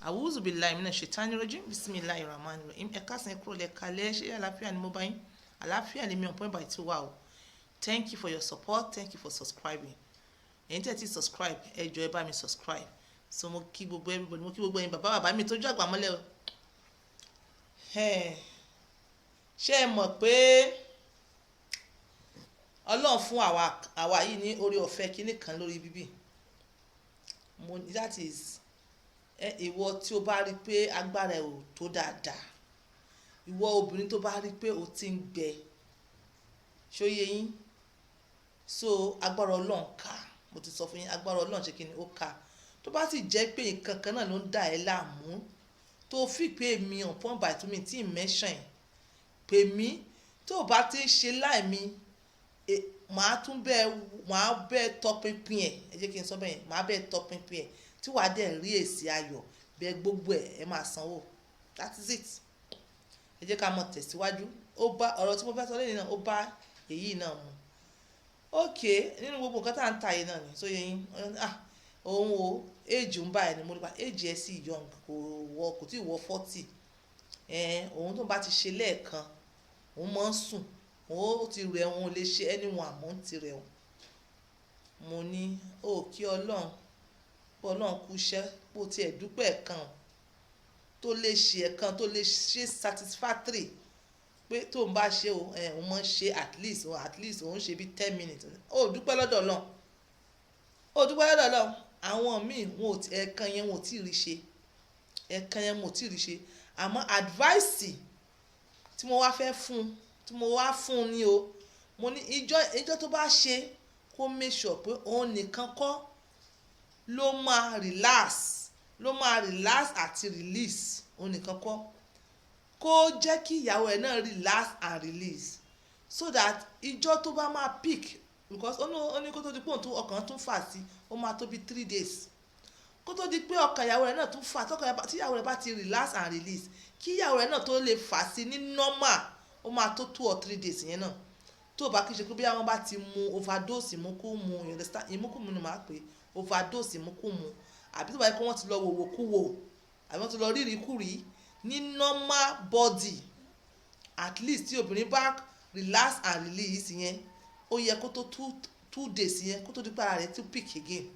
Awuzu billahi minash shaitani rajim bismillahir rahmanir rahim. Ẹ káàsán ẹ kúrò lẹ́kalẹ́ ṣé àlàáfíà ni mo bá yín? Àlàáfíà ni mi on point by two wa o. Thank you for your support, thank you for subscribing. Ẹ̀yin tẹ́ ti subscribe ẹ jọ̀ọ́ ẹ bá mi subscribe. So mo kí gbogbo everybody, mo kí gbogbo ẹ̀yin bàbá mi tójú àgbà mọ́lẹ̀ o. Ṣé ẹ mọ̀ pé Ọlọ́run fún àwa yìí ní orí ọ̀fẹ́ kíní kan lórí bíbí? That is ìwọ tí o bá rí pé agbára ẹ ò tó dáadáa, ìwọ obìnrin tó bá rí pé o ti ń gbẹ, ṣóyé yín, so agbára Ọlọ́run ká, mo ti sọ fún yín agbára Ọlọ́run ṣe kí ni ó ká. Tó bá sì jẹ́ pé nǹkan kan náà ló ń dà ẹ́ láàmú tó fi pé mi on point by two mi tí ì mention pè mí, tó o bá ti ń ṣe láìmí màá bẹ́ẹ̀ tọpinpin ẹ jẹ́ kí n sọ bẹ́ẹ̀ yẹn, màá bẹ́ẹ̀ tọpinpin ẹ tí wàá dẹ̀ rí èsì ayọ̀ bẹ́ẹ̀ gbogbo ẹ máa sanwó. That is it. Ẹ jẹ́ ká mọ̀ tẹ̀síwájú. Ọ̀rọ̀ tí mo fẹ́ sọ lẹ́yìn náà ó bá èyí náà mu. Ok, nínú gbogbo nǹkan tá à ń ta yìí náà ni sóye yín òun o éèjì ń bá ẹni mo rí pa éèjì ẹ sì young kò tí ì wọ 40. Òun tó bá ti ṣe lẹ́ẹ̀kan òun máa ń sùn, ó ti rẹ̀ òun lè ṣe anyone àmọ́ ń ti rẹ̀ òun. Mo ní kí Ọlọ́run kú iṣẹ́ bó tiẹ̀ dúpẹ́ kan tó lè ṣe ẹ̀kan tó lè ṣe satisfactory pé tó ń bá ṣe òun máa ń ṣe at least òun ṣe bí 10 minutes. Dúpẹ́ lọ́dọ̀ Ọlọ́run. Àwọn míì ẹ̀kan yẹn wọn ò tí ì rí ṣe àmọ́ advice tí mo wá fún ni o, mo ní ìjọ tó bá ṣe kó make sure pé òun nìkan kọ́ ló máa relax àti release, òun nìkan kọ́, kó jẹ́ kí ìyàwó ẹ̀ náà relax and release so that ìjọ tó bá máa pick, because ó ní kó tó di pé ọkàn tún fà sí ó máa tó bí 3 days kó tó di pé ọkàn ìyàwó rẹ̀ náà tún fà tí ìyàwó rẹ̀ bá ti relax and release kí ìyàwó rẹ̀ náà tó lè fà sí ní normal ó máa tó 2 or 3 days yẹn náà. Tó bá kí n ṣe pé bí àwọn bá ti mu overdose ìmúkúmu, ìmúkúmu ni màá pè overdose ìmúkúmu, àbí tó bá yẹ kó wọ́n ti lọ wòwòkúwò àbí wọ́n ti lọ rírìkúrì ní normal body, at least tí obìnrin bá relax and release yẹn ó yẹ kó tó 2 days yẹn kó tó di pé ara rẹ̀ tún pick again.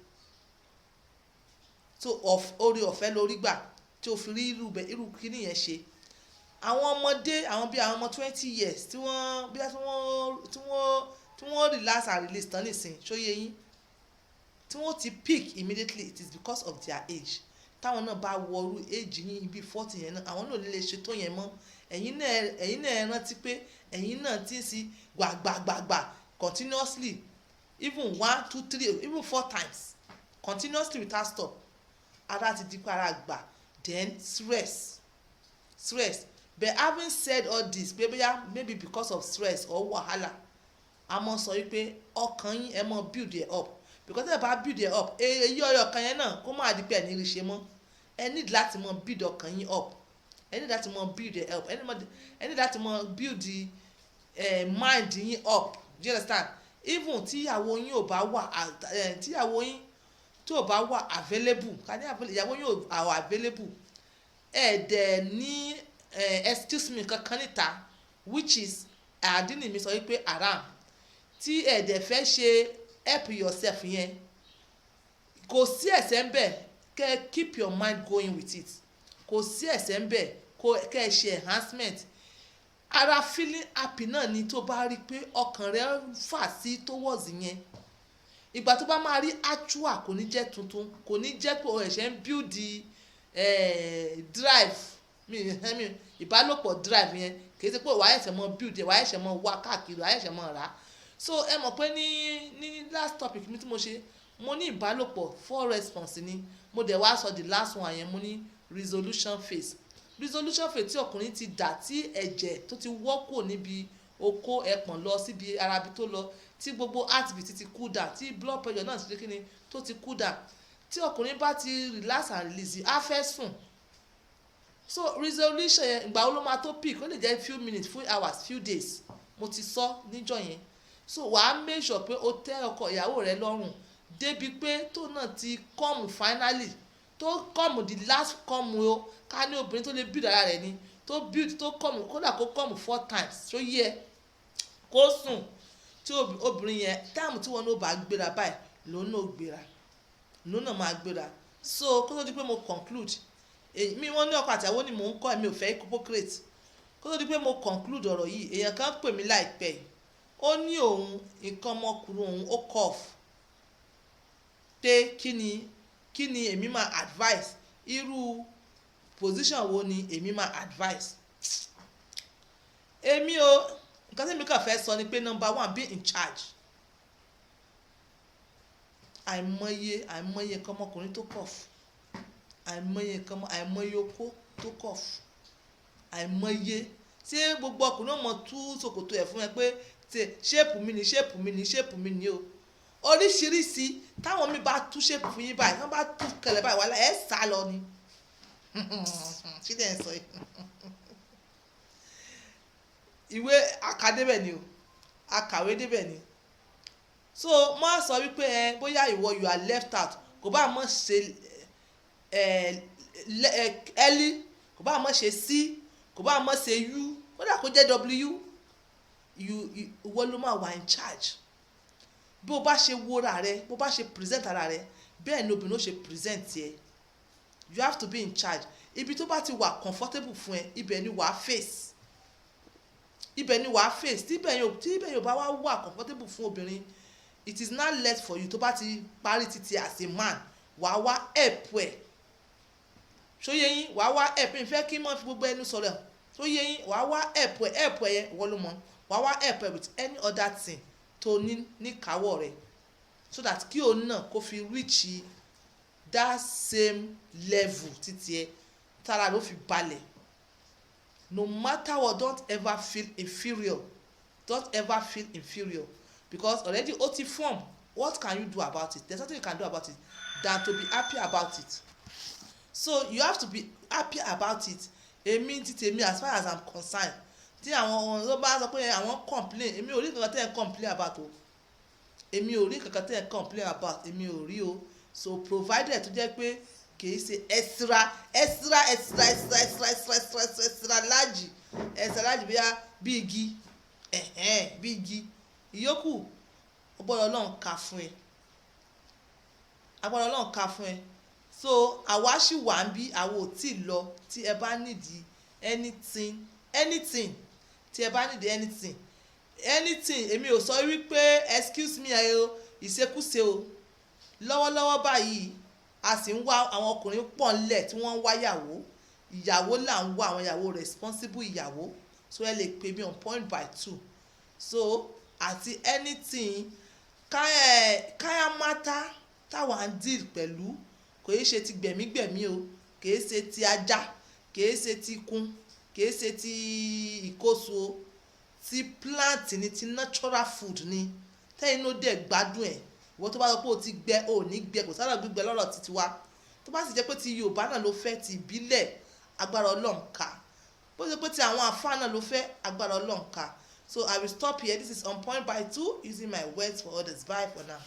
So orí ọ̀fẹ́ lórí gbà tí o fi rí irú kíní yẹn ṣe. Àwọn ọmọdé bí àwọn ọmọ 20 years tí wọ́n relax and release tán nìsín ṣóyé yín, tí wọ́n ti pick immediately, it is because of their age. Táwọn náà bá wọrú age yín ibi 40 yẹn náà àwọn náà lè ṣe tó yẹn mọ́. Ẹ̀yin náà rántí pé ẹ̀yin náà ti ń sí gbàgbàgbàgbà continuously, even 1 2 3 even 4 times continuously without stop. Ara ti di pé ara gbà, then stress. But having said all this, maybe because of stress or wahala, a mọ̀ sọ wípé ọkàn yín ẹ mọ̀ build it up, because ẹ bá build it up èyí ọkàn yẹn náà kó má di pé ẹ ní rí ṣe mọ́. Ẹ need láti mọ̀ build ọkàn yín up, ẹ need láti mọ̀ build it up, ẹ need láti mọ̀ build mind yín up. Do you understand? Even tíyàwó yín ò bá wà available, ká ní ìyàwó yín ò available, dẹ̀ ní excuse me kankan níta, which is àdínì mi sọ wípé haram, tí dẹ̀ fẹ́ ṣe help yourself yẹn, kò sí ẹ̀ṣẹ̀ ń bẹ̀ kẹ́ keep your mind going with it, kò sí ẹ̀ṣẹ̀ ń bẹ̀ kẹ́ ṣe enhancement. Ara feeling happy náà ni tó bá rí pé ọkàn rẹ̀ fà sí towards yẹn. Ìgbà tó bá máa rí actual kò ní jẹ́ tuntun, kò ní jẹ́ pé ẹ̀ṣẹ̀ ń build drive ìbálòpọ̀ drive yẹn, kì í ṣe pé wàá ẹ̀ṣẹ̀ mọ build wàá ẹ̀ṣẹ̀ mọ wá káàkiri wàá ẹ̀ṣẹ̀ mọ rà. So ẹ mọ̀ pé ní last topic mi tí mo ṣe, mo ní ìbálòpọ̀ 4 response ni mo dẹ̀ wá sọ the last one yẹn, mo ní resolution phase tí ọkùnrin ti dà, tí ẹ̀jẹ̀ tó ti wọ́pọ̀ níbi okó ẹpọ̀n lọ síbi arabi tó lọ, tí gbogbo heartbeat ti cool down, tí blood pressure náà ti kíni tó ti cool down, tí ọkùnrin bá ti relax and release á fẹ́ sùn. So resolution yẹn ìgbà wo ló máa tó peak? Ó lè jẹ́ few minutes, few hours, few days, mo ti sọ níjọ́ yẹn. So wàá make sure pé o tẹ́ ọkọ ìyàwó rẹ lọ́rùn débi pé tó náà ti come finally tó come the last come o ká ní obìnrin tó lè build ara rẹ̀ ni tó build tó come kódà kó come 4 times ṣó yẹ kó sùn tí obìnrin yẹn táàmù tí wọn náà bá gbéra báyìí lòun náà gbéra lòun náà máa gbéra. So kó tó di pé mo conclude mi wọ́n ní ọkọ àtìyàwó ni mò ń kọ́ mi ò fẹ́ hypocrite. Kó tó di pé mo conclude ọ̀rọ̀ yìí èèyàn kan pè mí láìpẹ́ ó ní òun nǹkan ọmọkùnrin òun ó cough pé kí ni èmi máa advice irú position wo ni èmi máa advice. Èmi o nǹkan tí mi kàn fẹ́ sọ ni pé number 1 be in charge. àìmọye nǹkan ọmọkùnrin tó cough àìmọye okó tó cough àìmọye tí gbogbo ọkùnrin náà mọ tú ṣòkòtò ẹ̀ fún ẹ pé ṣéèpù mi ni o oríṣiríṣi táwọn mi bá tú ṣéèpù fún yín báyìí wọ́n bá tú kẹlẹ̀ báyìí wàhálà ẹ̀ sá lọ ni ṣí dẹ̀ ń sọ yìí ìwé àkàdébẹ̀ ni o àkàwé débẹ̀ ni. So má sọ wípé bóyá ìwọ you are left out kò bá mọ̀ ṣe L kò bá mọ̀ ṣe C kò bá mọ̀ ṣe U kódà kó jẹ́ W ìwọ ló máa wà in charge. Bí o bá ṣe wóra rẹ bó bá ṣe present ara rẹ bẹ́ẹ̀ ni obìnrin ó ṣe present yẹ. You have to be in charge. Ibi tó bá ti wà comfortable fún ẹ ibẹ̀ ni wàá face tí ibẹ̀ yóò bá wà comfortable fún obìnrin it is not left for you tó bá ti parí títí as a man wàá wá help ẹ̀ ṣóyé yín wàá wá help ẹ̀ fẹ́ kí n mọ̀ fi gbogbo ẹnu sọ̀rọ̀ ṣóyé yín wàá wá help ẹ̀ yẹn wọ́n ló mọ̀ wàá wá help ẹ̀ with any other thing tó ní káwọ́ rẹ̀ so that kí òun náà kó fi reach that same level títí ẹ tára ló fi balẹ̀. No matter what, don't ever feel inferior because already ó ti form. What can you do about it? There's nothing you can do about it than to be happy about it. So you have to be happy about it. Èmi ti tèmi as far as I'm concerned tí àwọn ló bá sọ pé àwọn complain èmi ò rí kankan tẹ́ ẹ̀ complain about o èmi ò rí o so provided tó jẹ́ pé kì í ṣe extra láàjì bí igi ìyókù ọgbọ́dọ̀ Ọlọ́run ká fún ẹ so àwa ṣì wà ń bí àwa ò tí ì lọ tí ẹ bá nídìí anything tí ẹ bá nídìí anything èmi ò sọ wípé excuse me o ìṣekúṣe o lọ́wọ́lọ́wọ́ báyìí a sì ń wá àwọn ọkùnrin pọ̀ ńlẹ̀ tí wọ́n ń wá ìyàwó là ń wá àwọn ìyàwó responsible ìyàwó so ẹ lè pè mí on point by 2 so àti anything káyà mátá táwa ń deal pẹ̀lú kò yẹ ṣe ti gbẹ̀mígbẹ̀mí o kì í ṣe ti ajá kì í ṣe ti ikún kì í ṣe ti ìkóso o ti plant ni ti natural food ni tẹ́yìn ló dẹ̀ gbádùn ẹ̀ ìwọ tó bá sọ pé o ti gbẹ o ní gbẹ kò sára gbígbẹ lọ́rọ̀ títí wa tó bá sì jẹ́ pé ti Yorùbá náà ló fẹ́ ti ìbílẹ̀ agbára Ọlọ́run ká bó ṣe pé ti àwọn àfáà náà ló fẹ́ agbára Ọlọ́run ká. So I will stop here. This is on point by 2 using my words for others. Bye for now.